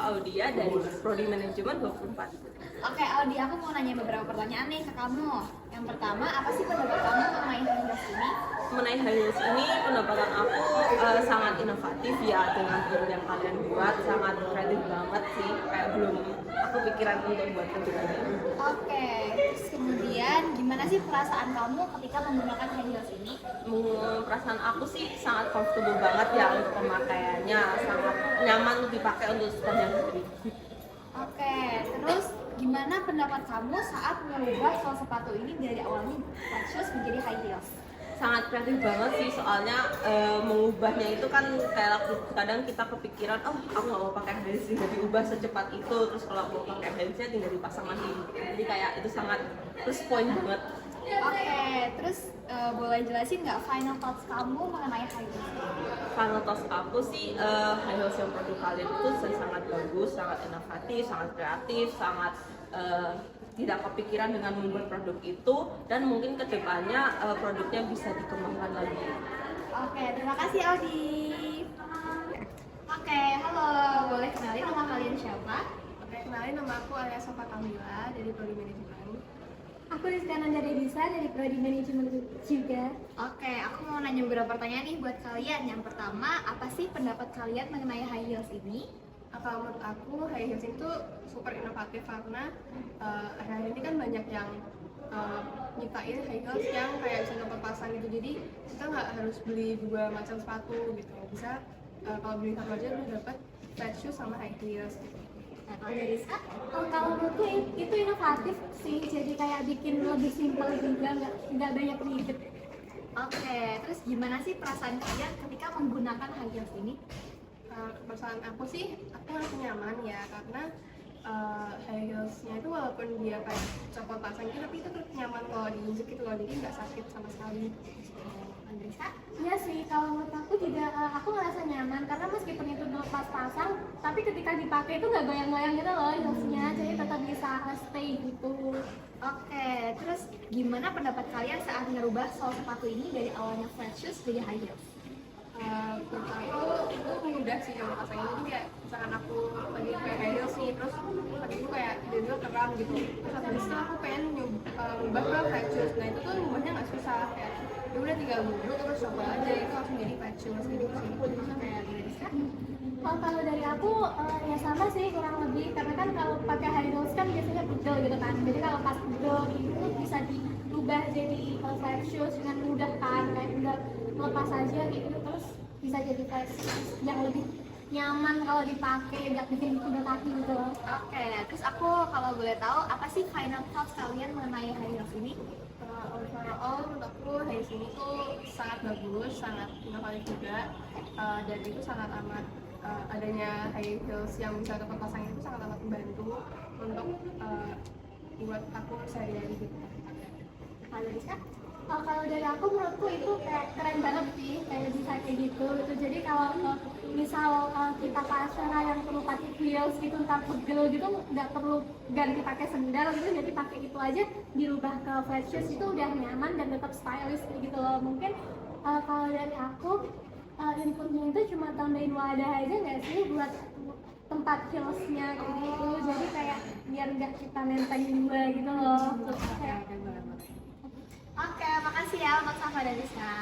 Audia dari Prodi Manajemen 24. Oke, Audi, aku mau nanya beberapa pertanyaan nih ke kamu. Yang pertama, apa sih pendapat kamu mengenai high heels ini? Mengenai high heels ini, pendapatan aku sangat inovatif ya, dengan brand yang kalian buat sangat kreatif banget sih, kayak belum aku pikiran untuk buat kejutannya. Oke, terus kemudian gimana sih perasaan kamu ketika menggunakan high heels ini? Perasaan aku sih sangat comfortable banget ya untuk pemakaiannya, sangat nyaman untuk dipakai untuk sepanjang hari. Oke, terus gimana pendapat kamu saat mengubah sol sepatu ini dari awalnya flat shoes menjadi high heels? Sangat kreatif banget sih, soalnya mengubahnya itu kan kayak kadang kita kepikiran, oh aku nggak mau pakai heels, tinggal diubah secepat itu, terus kalau mau pakai heelsnya tinggal dipasang lagi, jadi kayak itu sangat plus point banget. Oke, terus boleh jelasin nggak final thoughts kamu mengenai high heels? Final thoughts aku sih, high heels yang produk kalian itu sangat bagus, sangat inovatif, sangat kreatif, sangat tidak kepikiran dengan membuat produk itu, dan mungkin kedepannya produknya bisa dikembangkan lagi. Oke, terima kasih Audi. Oke, halo, boleh kenalin nama kalian siapa? Oke, kenalin, nama aku Arya Sofa Kamila dari Prodi Manajemen. Aku Rizka Nanda Desa dari Prodi Manajemen juga. Oke, aku mau nanya beberapa pertanyaan nih buat kalian. Yang pertama, apa sih pendapat kalian mengenai high heels ini? Kalau menurut aku, high heels itu super inovatif karena akhir-akhir ini kan banyak yang nyiptain high heels yang kayak bisa dapat pasang gitu. Jadi kita nggak harus beli dua macam sepatu gitu. Bisa kalau beli satu aja udah dapat flat shoes sama high heels. Nah, kalau dari Rizka? Kalau menurutku itu inovatif sih, jadi kayak bikin lebih simpel juga, nggak banyak ribet. Oke, terus gimana sih perasaan kalian ketika menggunakan high heels ini? Perasaan aku sih, aku merasa nyaman ya karena high heelsnya itu walaupun dia kayak copot pasang gitu, tapi itu tetap nyaman kalau diinjek gitu loh, jadi nggak sakit sama sekali. Andresa? Iya sih, kalau menurut aku juga aku ngerasa nyaman karena meskipun itu lepas pasang, tapi ketika dipakai itu nggak goyang-goyang gitu loh heelsnya, jadi tetap bisa stay gitu. Oke, terus gimana pendapat kalian saat merubah sol sepatu ini dari awalnya flat shoes jadi high heels? Menurut aku itu mudah sih kalau pasangnya, jadi kayak misalkan aku lagi pakai high heels nih, terus kaki aku kayak tiba-tiba kram gitu, terus habis itu aku pengen ngubah ke flat shoes. Nah itu tuh ngubahnya nggak susah, kayak ya udah tinggal duduk terus coba aja itu langsung jadi flat shoes gitu sih. Kayak Andresa? Kalau dari aku ya sama sih kurang lebih, karena kan kalau pakai high heels kan biasanya pegel gitu kan, jadi kalau pas pegel itu bisa diubah jadi flat shoes dengan mudah kan, kayak udah lepas aja gitu, terus bisa jadi flat shoes yang lebih nyaman kalau dipakai, nggak bikin kuda kaki gitu loh. Oke, terus aku kalau boleh tahu apa sih final thoughts kalian mengenai high heels ini? Overall menurut aku high heels ini tuh sangat bagus, sangat inovatif juga, dan itu sangat amat adanya high heels yang bisa tetap pasang itu sangat amat membantu untuk buat aku sehari-hari gitu. Kalau Rizka? Kalau dari aku, menurutku itu kayak keren banget sih, kayak bisa kayak gitu. Jadi kalau misal kita ke acara yang perlu pakai heels gitu, ntar pegel gitu, nggak perlu ganti pakai sendal gitu, jadi pakai itu aja dirubah ke flat shoes itu udah nyaman dan tetap stylish kayak gitu loh. Mungkin kalau dari aku inputnya itu cuma tambahin wadah aja nggak sih buat tempat heelsnya kayak gitu, jadi kayak biar nggak kita nentengin dua gitu loh. Oke, makasih ya untuk Safa dan Rizka.